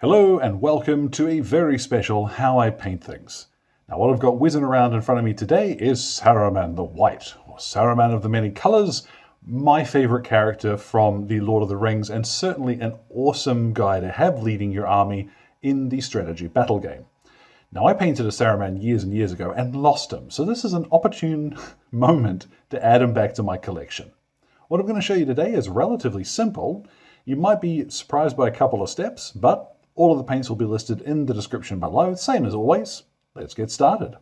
Hello and welcome to a very special How I Paint Things. Now what I've got whizzing around in front of me today is Saruman the White, or Saruman of the Many Colors, my favorite character from the Lord of the Rings and certainly an awesome guy to have leading your army in the strategy battle game. Now I painted a Saruman years and years ago and lost him, so this is an opportune moment to add him back to my collection. What I'm going to show you today is relatively simple. You might be surprised by a couple of steps, but all of the paints will be listed in the description below, same as always. Let's get started.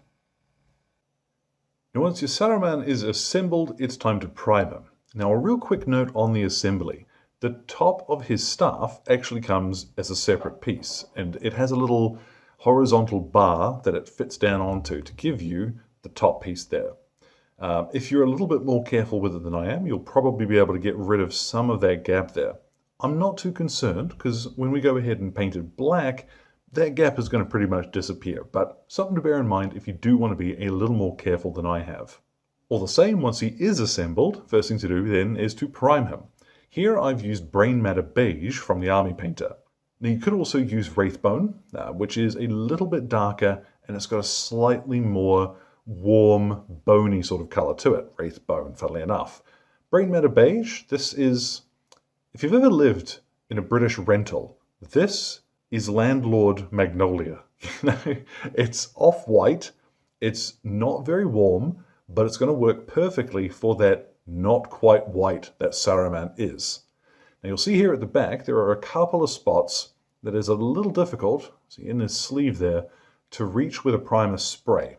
Now once your Saruman is assembled, it's time to prime him. Now a real quick note on the assembly. The top of his staff actually comes as a separate piece, and it has a little horizontal bar that it fits down onto to give you the top piece there. If you're a little bit more careful with it than I am, you'll probably be able to get rid of some of that gap there. I'm not too concerned because when we go ahead and paint it black, that gap is going to pretty much disappear, but something to bear in mind if you do want to be a little more careful than I have. All the same, once he is assembled, first thing to do then is to prime him. Here I've used Brainmatter Beige from the Army Painter. Now you could also use Wraithbone, which is a little bit darker and it's got a slightly more warm, bony sort of color to it. Wraithbone, funnily enough. Brainmatter Beige, this is, if you've ever lived in a British rental, this is Landlord Magnolia. It's off-white, it's not very warm, but it's going to work perfectly for that not quite white that Saruman is. Now you'll see here at the back there are a couple of spots that is a little difficult, see in his sleeve there, to reach with a primer spray.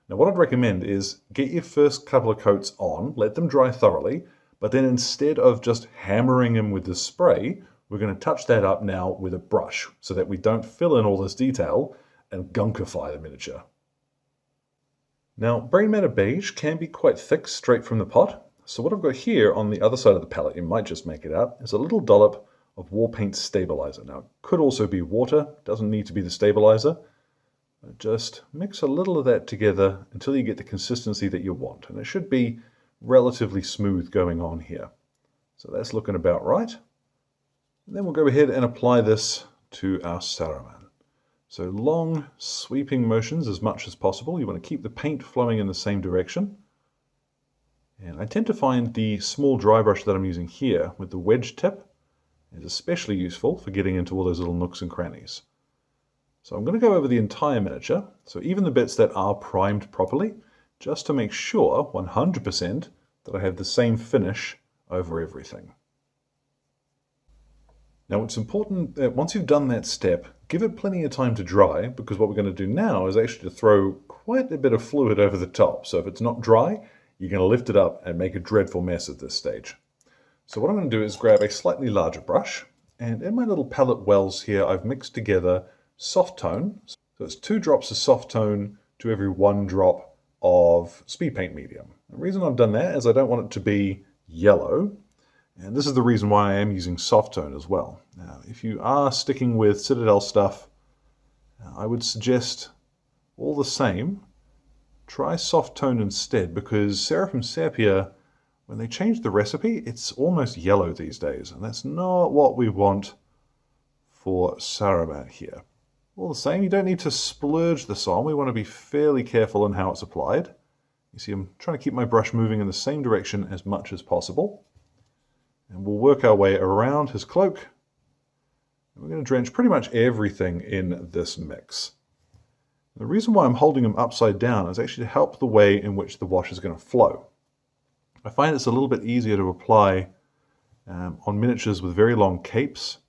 Now what I'd recommend is get your first couple of coats on, let them dry thoroughly, but then instead of just hammering him with the spray, we're going to touch that up now with a brush so that we don't fill in all this detail and gunkify the miniature. Now, Brainmatter Beige can be quite thick straight from the pot. So what I've got here on the other side of the palette, you might just make it out, is a little dollop of War Paint Stabilizer. Now, it could also be water, doesn't need to be the stabilizer. Just mix a little of that together until you get the consistency that you want. And it should be relatively smooth going on here. So that's looking about right. And then we'll go ahead and apply this to our Saruman. So long sweeping motions as much as possible. You want to keep the paint flowing in the same direction. And I tend to find the small dry brush that I'm using here with the wedge tip is especially useful for getting into all those little nooks and crannies. So I'm going to go over the entire miniature, so even the bits that are primed properly, just to make sure 100% that I have the same finish over everything. Now it's important that once you've done that step, give it plenty of time to dry, because what we're going to do now is actually to throw quite a bit of fluid over the top. So if it's not dry, you're going to lift it up and make a dreadful mess at this stage. So what I'm going to do is grab a slightly larger brush, and in my little palette wells here, I've mixed together soft tone. So it's 2 drops of soft tone to every 1 drop of Speedpaint Medium. The reason I've done that is I don't want it to be yellow, and this is the reason why I am using soft tone as well. Now, if you are sticking with Citadel stuff, I would suggest all the same, try soft tone instead, because Seraphim Sepia, when they changed the recipe, it's almost yellow these days, and that's not what we want for Saruman here. All the same, you don't need to splurge this on. We want to be fairly careful in how it's applied. You see, I'm trying to keep my brush moving in the same direction as much as possible. And we'll work our way around his cloak. And we're going to drench pretty much everything in this mix. The reason why I'm holding him upside down is actually to help the way in which the wash is going to flow. I find it's a little bit easier to apply on miniatures with very long capes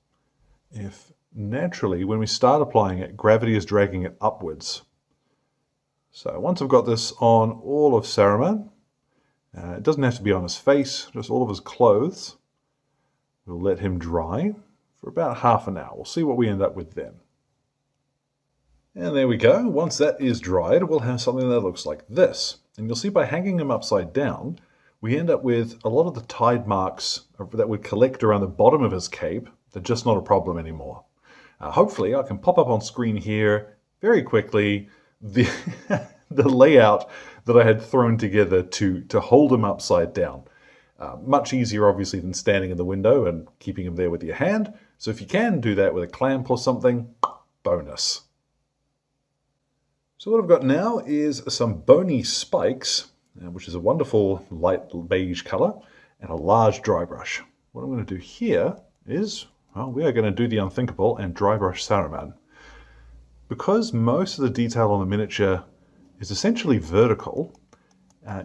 if naturally, when we start applying it, gravity is dragging it upwards. So once I've got this on all of Saruman, it doesn't have to be on his face, just all of his clothes. We'll let him dry for about half an hour. We'll see what we end up with then. And there we go. Once that is dried, we'll have something that looks like this. And you'll see by hanging him upside down, we end up with a lot of the tide marks that would collect around the bottom of his cape. They're just not a problem anymore. Hopefully I can pop up on screen here very quickly the, the layout that I had thrown together to hold him upside down. Much easier, obviously, than standing in the window and keeping him there with your hand. So if you can do that with a clamp or something, bonus. So what I've got now is some Boney spikes, which is a wonderful light beige color, and a large dry brush. What I'm going to do here is, well, we are going to do the unthinkable and dry brush Saruman. Because most of the detail on the miniature is essentially vertical,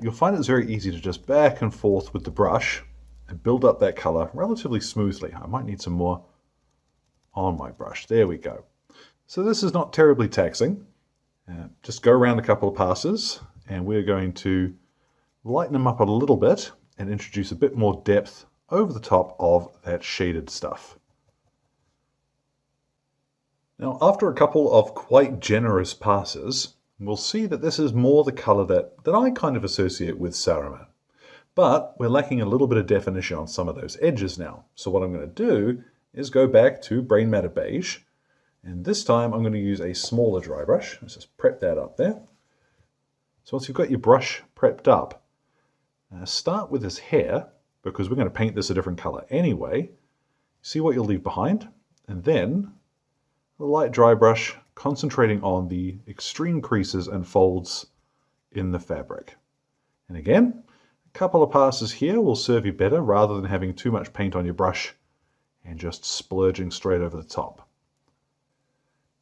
you'll find it's very easy to just back and forth with the brush and build up that color relatively smoothly. I might need some more on my brush. There we go. So this is not terribly taxing. Just go around a couple of passes and we're going to lighten them up a little bit and introduce a bit more depth over the top of that shaded stuff. Now, after a couple of quite generous passes, we'll see that this is more the color that I kind of associate with Saruman. But we're lacking a little bit of definition on some of those edges now. So what I'm going to do is go back to Brainmatter Beige, and this time I'm going to use a smaller dry brush. Let's just prep that up there. So once you've got your brush prepped up, start with his hair, because we're going to paint this a different color anyway. See what you'll leave behind, and then the light dry brush concentrating on the extreme creases and folds in the fabric. And again, a couple of passes here will serve you better rather than having too much paint on your brush and just splurging straight over the top.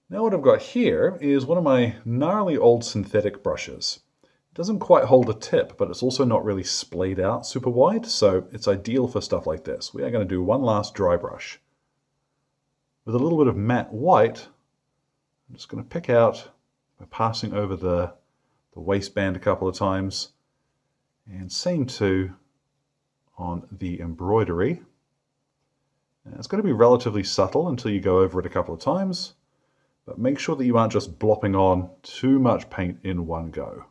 Now what I've got here is one of my gnarly old synthetic brushes. It doesn't quite hold a tip, but it's also not really splayed out super wide, so it's ideal for stuff like this. We are going to do one last dry brush. With a little bit of matte white, I'm just going to pick out by passing over the waistband a couple of times, and same too on the embroidery. And it's going to be relatively subtle until you go over it a couple of times, but make sure that you aren't just blopping on too much paint in one go.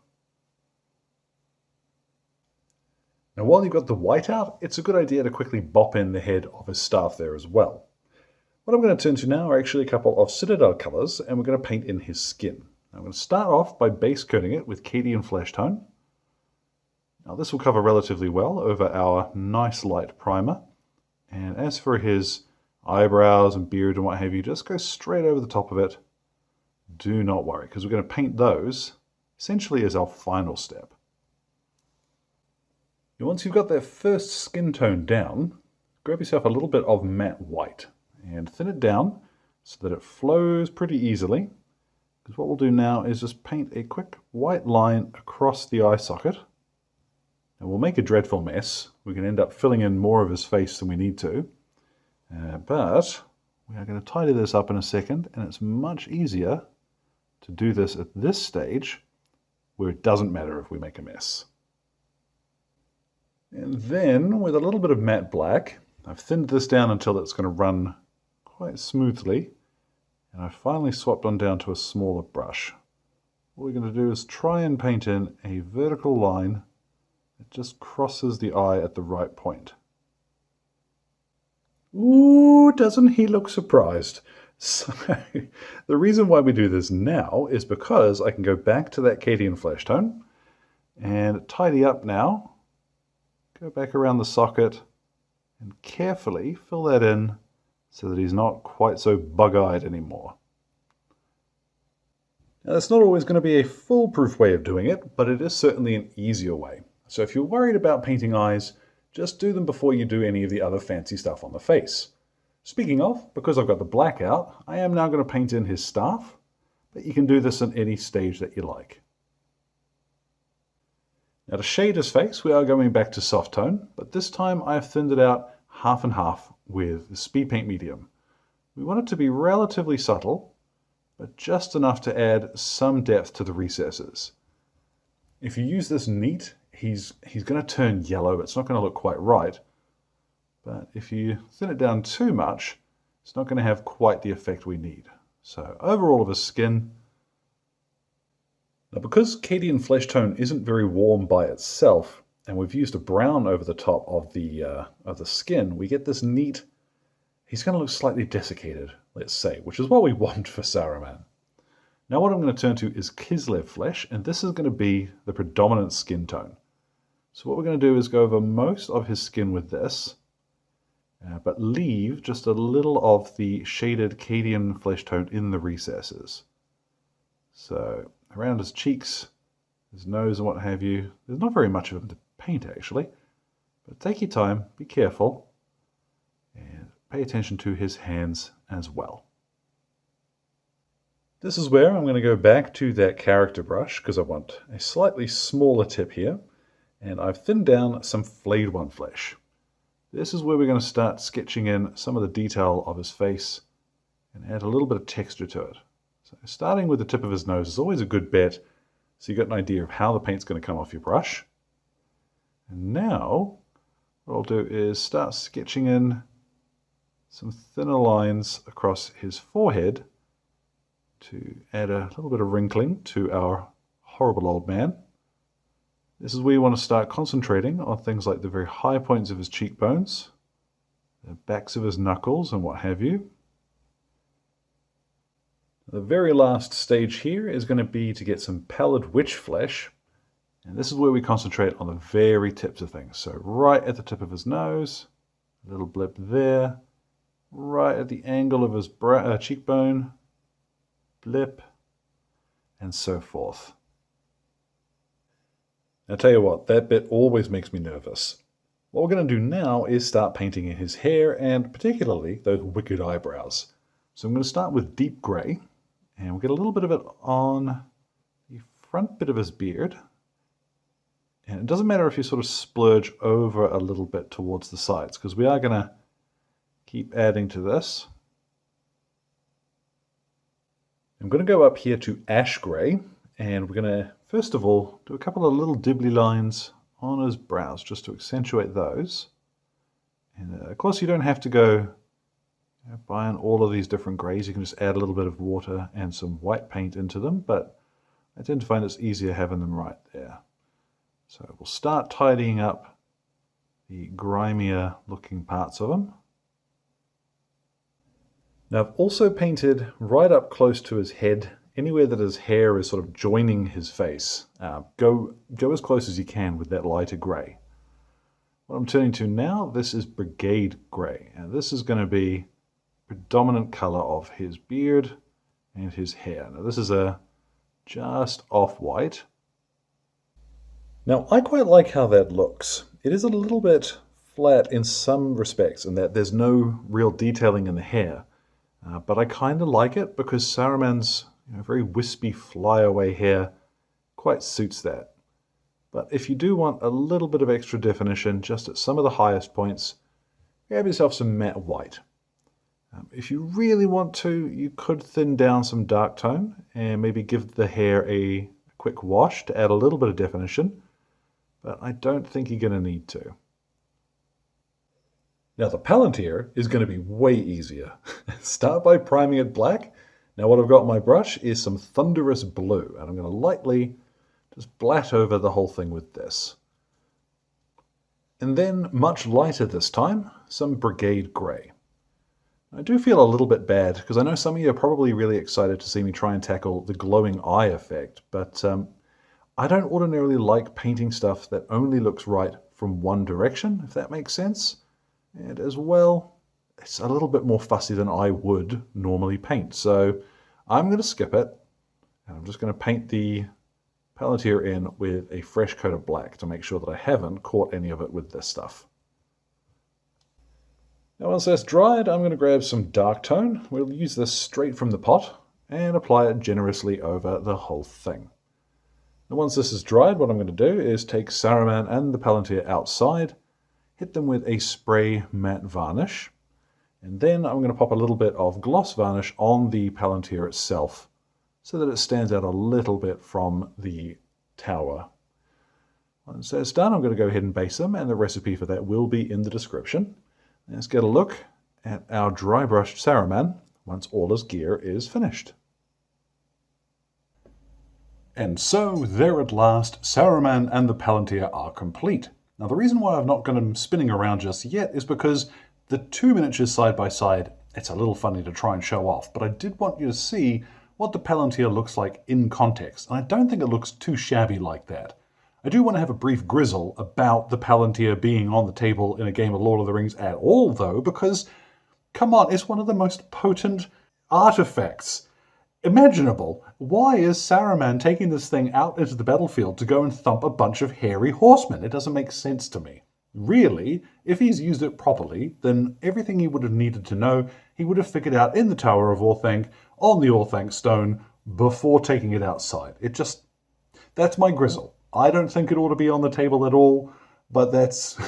Now while you've got the white out, it's a good idea to quickly bop in the head of his staff there as well. What I'm going to turn to now are actually a couple of Citadel colors, and we're going to paint in his skin. I'm going to start off by base coating it with Cadian Flesh Tone. Now this will cover relatively well over our nice light primer. And as for his eyebrows and beard and what have you, just go straight over the top of it. Do not worry, because we're going to paint those essentially as our final step. And once you've got that first skin tone down, grab yourself a little bit of matte white and thin it down so that it flows pretty easily. Because what we'll do now is just paint a quick white line across the eye socket. And we'll make a dreadful mess. We can end up filling in more of his face than we need to. But we are going to tidy this up in a second, and it's much easier to do this at this stage where it doesn't matter if we make a mess. And then with a little bit of matte black, I've thinned this down until it's going to run quite smoothly, and I've finally swapped on down to a smaller brush. What we're going to do is try and paint in a vertical line that just crosses the eye at the right point. Ooh, doesn't he look surprised? So, the reason why we do this now is because I can go back to that Cadian Flesh Tone and tidy up now, go back around the socket and carefully fill that in so that he's not quite so bug-eyed anymore. Now, that's not always going to be a foolproof way of doing it, but it is certainly an easier way. So if you're worried about painting eyes, just do them before you do any of the other fancy stuff on the face. Speaking of, because I've got the black out, I am now going to paint in his staff, but you can do this in any stage that you like. Now to shade his face, we are going back to soft tone, but this time I have thinned it out half and half with the Speedpaint Medium. We want it to be relatively subtle, but just enough to add some depth to the recesses. If you use this neat, he's going to turn yellow. It's not going to look quite right. But if you thin it down too much, it's not going to have quite the effect we need. So over all of his skin. Now because Cadian Flesh Tone isn't very warm by itself, and we've used a brown over the top of the skin, we get this neat, he's going to look slightly desiccated, let's say, which is what we want for Saruman. Now what I'm going to turn to is Kislev Flesh, and this is going to be the predominant skin tone. So what we're going to do is go over most of his skin with this, but leave just a little of the shaded Cadian flesh tone in the recesses. So around his cheeks, his nose and what have you, there's not very much of him to paint actually, but take your time, be careful, and pay attention to his hands as well. This is where I'm going to go back to that character brush because I want a slightly smaller tip here, and I've thinned down some flayed one flesh. This is where we're going to start sketching in some of the detail of his face and add a little bit of texture to it. So starting with the tip of his nose is always a good bet, so you get an idea of how the paint's going to come off your brush. And now what I'll do is start sketching in some thinner lines across his forehead to add a little bit of wrinkling to our horrible old man. This is where you want to start concentrating on things like the very high points of his cheekbones, the backs of his knuckles and what have you. The very last stage here is going to be to get some pallid witch flesh, and this is where we concentrate on the very tips of things. So right at the tip of his nose, a little blip there, right at the angle of his cheekbone, blip, and so forth. Now tell you what, that bit always makes me nervous. What we're going to do now is start painting in his hair and particularly those wicked eyebrows. So I'm going to start with deep grey, and we'll get a little bit of it on the front bit of his beard. And it doesn't matter if you sort of splurge over a little bit towards the sides, because we are going to keep adding to this. I'm going to go up here to ash grey, and we're going to first of all do a couple of little dibbly lines on his brows just to accentuate those. And of course you don't have to go buy in all of these different greys. You can just add a little bit of water and some white paint into them, but I tend to find it's easier having them right there. So we'll start tidying up the grimier looking parts of them. Now I've also painted right up close to his head, anywhere that his hair is sort of joining his face. Go as close as you can with that lighter grey. What I'm turning to now, this is Brigade Grey, and this is going to be predominant colour of his beard and his hair. Now this is a just off-white. Now I quite like how that looks. It is a little bit flat in some respects in that there's no real detailing in the hair. But I kind of like it because Saruman's very wispy flyaway hair quite suits that. But if you do want a little bit of extra definition just at some of the highest points, grab yourself some matte white. If you really want to, you could thin down some dark tone and maybe give the hair a quick wash to add a little bit of definition, but I don't think you're going to need to. Now the Palantir is going to be way easier. Start by priming it black. Now what I've got on my brush is some thunderous blue, and I'm going to lightly just blat over the whole thing with this. And then, much lighter this time, some Brigade Grey. I do feel a little bit bad, because I know some of you are probably really excited to see me try and tackle the glowing eye effect, but I don't ordinarily like painting stuff that only looks right from one direction, if that makes sense. And as well, it's a little bit more fussy than I would normally paint. So I'm going to skip it, and I'm just going to paint the Palantir in with a fresh coat of black to make sure that I haven't caught any of it with this stuff. Now once that's dried, I'm going to grab some dark tone. We'll use this straight from the pot and apply it generously over the whole thing. Now once this is dried, what I'm going to do is take Saruman and the Palantir outside, hit them with a spray matte varnish, and then I'm going to pop a little bit of gloss varnish on the Palantir itself so that it stands out a little bit from the tower. Once that's done, I'm going to go ahead and base them, and the recipe for that will be in the description. Let's get a look at our dry brushed Saruman once all his gear is finished. And so, there at last, Saruman and the Palantir are complete. Now the reason why I've not got them spinning around just yet is because the two miniatures side by side, it's a little funny to try and show off, but I did want you to see what the Palantir looks like in context, and I don't think it looks too shabby like that. I do want to have a brief grizzle about the Palantir being on the table in a game of Lord of the Rings at all, though, because, come on, it's one of the most potent artifacts imaginable. Why is Saruman taking this thing out into the battlefield to go and thump a bunch of hairy horsemen? It doesn't make sense to me. Really, if he's used it properly, then everything he would have needed to know, he would have figured out in the Tower of Orthanc, on the Orthanc Stone, before taking it outside. That's my grizzle. I don't think it ought to be on the table at all, but that's...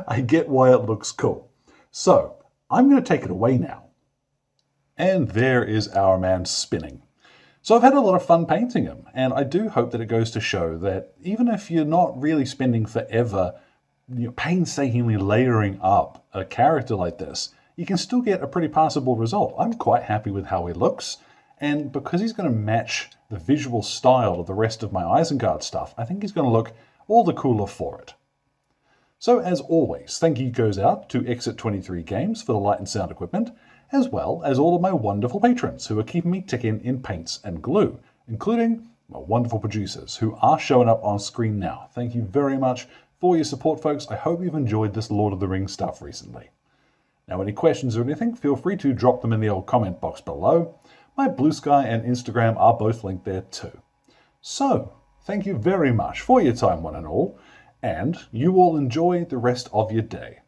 I get why it looks cool. So, I'm going to take it away now. And there is our man spinning. So I've had a lot of fun painting him, and I do hope that it goes to show that even if you're not really spending forever painstakingly layering up a character like this, you can still get a pretty passable result. I'm quite happy with how he looks, and because he's going to match the visual style of the rest of my Isengard stuff, I think he's going to look all the cooler for it. So as always, thank you goes out to Exit 23 Games for the light and sound equipment, as well as all of my wonderful patrons who are keeping me ticking in paints and glue, including my wonderful producers who are showing up on screen now. Thank you very much for your support, folks. I hope you've enjoyed this Lord of the Rings stuff recently. Now, any questions or anything, feel free to drop them in the old comment box below. My Blue Sky and Instagram are both linked there too. So, thank you very much for your time, one and all, and you all enjoy the rest of your day.